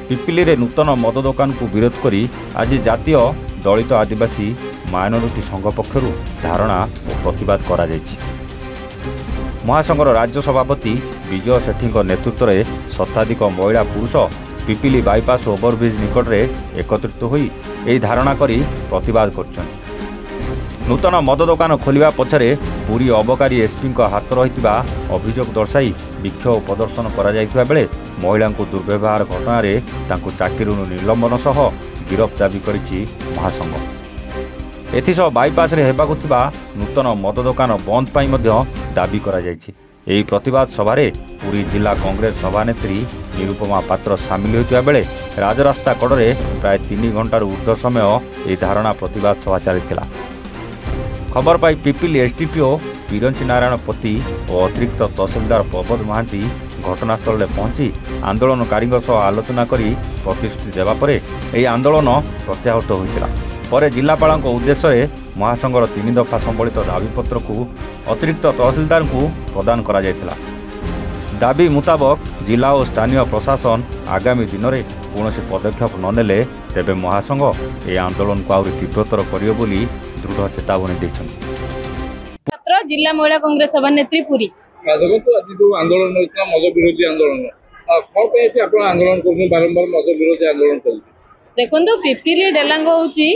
पिपिली रे नूतन मद दुकान को विरोध करी आज जातीय दलित आदिवासी माइनोरिटी संघ पक्षरु धारणा और प्रतिवाद करा जायछि। महासंघर राज्य सभापति विजय सेठी नेतृत्व में शताधिक महिला पुरुष पिपिली बाईपास ओवरब्रिज निकट में एकत्रित होई एही धारणा करी प्रतिवाद करछन्ति। नूतन मद दुकान खोलिबा पछरे पुरी अबकारी एसपी हाथ रही अभियोग दर्शाई विक्षोभ प्रदर्शन करा जायथिबा बेले महिला दुर्व्यवहार घटना चाकरी निलंबन सह गिरफ दाबी करिछि महासंघ। एथिसह बाईपास रे हेबाकु थिबा नूतन मद दुकान बंद पाई मध्य दाबी करा जायछि। एही प्रतिवाद सभारे पुरी जिला कांग्रेस सभानेत्री निरुपमा पात्र सामिल होइतिबा बेले राजरास्ता कड़े प्राय 3 घंटार ऊर्ध्व समय एही धारणा प्रतिवाद सभा चलिथिला। खबर पाई पिपिली एसडीपीओ बिरंची नारायण पति और अतिरिक्त तहसीलदार प्रबोध महांती घटनास्थल में पहुंची आंदोलनकारी आलोचना करी प्रतिश्रुति देवा परे एही आंदोलन प्रत्याहृत होइतिला। परे जिलापाल उद्देश्य महासंघर 3 दफा संबलित दाबीपत्र को अतिरिक्त तहसीलदार को प्रदान करा जायतिला। दाबी मुताबक जिला और स्थानीय प्रशासन आगामी दिन में कौन पदक्षेप ननेले तेबे महासंघ ए आंदोलन को आउरी तीव्रतर करियो बोली दृढ़ चेतावनी दैछन्ति। जिला महिला कांग्रेस सभानेत्री पुरी देखो आज जो आंदोलन होता मद विरोधी आंदोलन आंदोलन कर बारंबार मद विरोधी आंदोलन कर देखो पिपिली डेलांग होची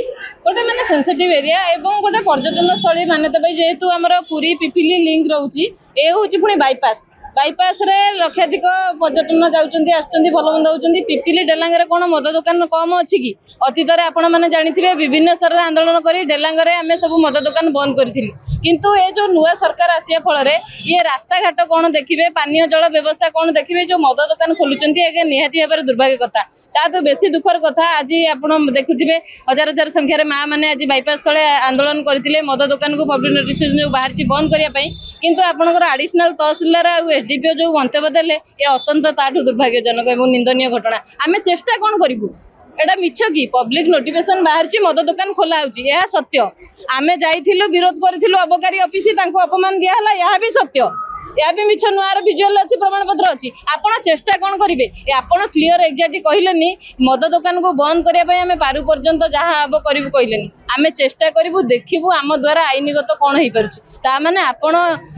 गोटे माने सेंसिटिव एरिया एवं गोटे पर्यटन स्थली मान्यता पाई जेहेतु आमर पुरी पिपिली लिंक रोची ए होची पुणी बाईपास बाईपास रे लक्षाधिक पर्यटन जाउचंदी आछंदी भल मंद होचंदी। पिपिली डेलांग रे कोन मद दुकान कम अछि कि अतीत रे आपण माने जानिथिबे विभिन्न स्तर रे आंदोलन करी डेलांग रे आमे सब मद दुकान बंद करथिलि किंतु ए जो नुआ सरकार आसिया फल रे ये रास्ता घाट कोन देखिबे पानीय जल व्यवस्था कोन देखिबे जो मद दुकान खोलुचंदी एगे निहाती भाबरे दुर्भाग्य कथा तो बेसी दुखर कथा। आज आप देखुए हजार हजार संख्यार माँ मैंने आज बाईपास तले आंदोलन करते मद दुकान को पब्लिक नोटिस जो बाहर बंद करने किंतु आपंकर आडिशनाल तहसीलदार और एसडीपीओ जो मंतव्य देले ये अत्यंत ताठू दुर्भाग्यजनक और निंदनीय घटना। आम चेष्टा कौन करूँ एटा मिछ कि पब्लिक नोटिफिकेशन बाहर मद दुकान खोला यह सत्य। आम जाइलु विरोध करूँ अबकारी ऑफिस अपमान दिहला यह भी सत्य या भी मिछ नुआर विजुअल अच्छी प्रमाण पत्र अच्छी आपण चेष्टा कौन करेंगे आपण क्लीयर एक्जाक्ट कहलेनी मद दुकान को बंद करने आम पारु पर्यंत जहाँ हम करूँ कहलेनी आम चेष्टा करूँ देखू आम द्वारा आईनगत कौन हो पारे आपण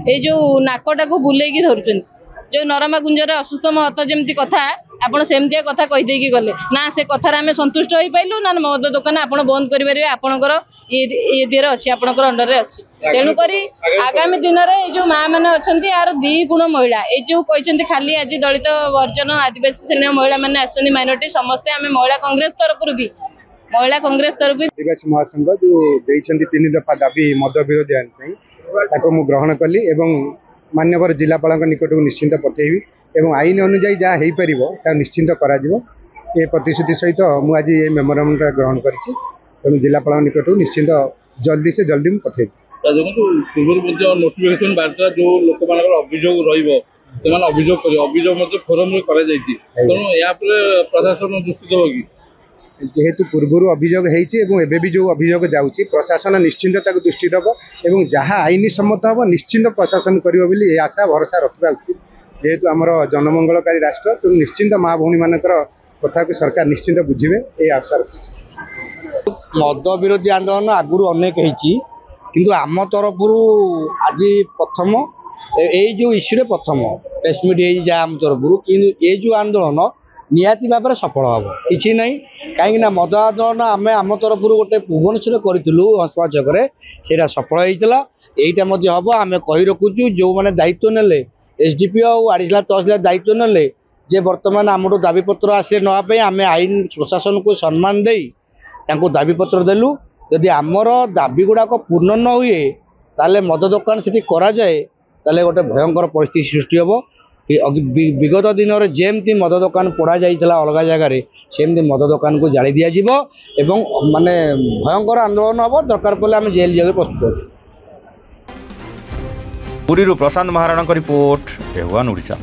ये जो नाकटा को बुलेकी धरुचंदी जो नरमा गुंजर असुस्थ महत जमी कथा आपड़ सेमतिया कथा कहीदेकी गले ना से कथार आम संतुष्ट हो पाइलु ना मद दुकान आप बंद करेंगे आपणकर ये दिहर अच्छी आपणकर अंडर अच्छी तेणुक आगामी दिन में जो माँ मैंने अच्छा यार 2 गुण महिला ये जो कहते खाली आज दलित वर्जन आदिवासी श्रेणी महिला मैंने आसछन्ती माइनॉरिटी समस्ते आम महिला कांग्रेस तरफ भी महिला कांग्रेस तरफ आदिवासी महासंघ जो देइछन्ती 3 दफा दाबी मद विरोधी आईन मु ग्रहण कली एवं मान्यवर जिलापाल निकट को निश्चिंत पठेबी एवं आईन अनुजाई जहाँ हो पार निश्चिंत कर प्रतिश्रुति सहित मुझे आज ये मेमोरांडम ग्रहण कर जिलापाल निकट निश्चिंत जल्दी से जल्दी मुझे पठेबी। पूर्व नोटिफिकेशन बाहर जो लोक मान अभियोग अभियोग फोरम प्रशासन दृष्टि देव कि जेहेतु पूर्वर अभियोग होती भी जो अभियोग जाऊँगी प्रशासन निश्चिंत दृष्टि देव और जहाँ आईन सम्मत हम निश्चिंत प्रशासन कर आशा भरोसा रखा उचित जेहेतु आमर जनमंगलकारी राष्ट्र तो निश्चिंत माँ भौणी मानकर कथा को सरकार निश्चिंत बुझे ये आशा रखी। मद विरोधी आंदोलन आगुरी अनेक किंतु आम तरफ आज प्रथम जो इश्यू प्रथम प्रेसमिट जहाँ आम तरफ कि ये जो आंदोलन निहाती भाव में सफल हम कि ना कहीं मद आंदोलन आम आम तरफ गोटे भुवनेश्वर करूँ हंसपा छक से सफल होता यहीटा हम आम कही रखुचु जो मैंने दायित्व नेले एसडीपीओ और आडिशनाल तहसीलदार दायित्व नेले जे बर्तमान आमठू दाबीपत्र आसे नापी आम आईन प्रशासन को सम्मान दे दाबीपत्र देलु जदि आमर दाबी गुड़ाक पूर्ण न हुए ताले मद दुकान से कराए ताले गोटे भयंकर परिस्थिति सृष्टि हम विगत दिन में जमती मद दुकान पोड़ा जाइला अलग जगार सेमती मद दुकान को जाली दिज्व एवं माने भयंकर आंदोलन हम दरकार पड़े आम जेल जगह प्रस्तुत अच्छे। पुरी प्रशांत महाराणा रिपोर्ट एहुआन ओडिशा।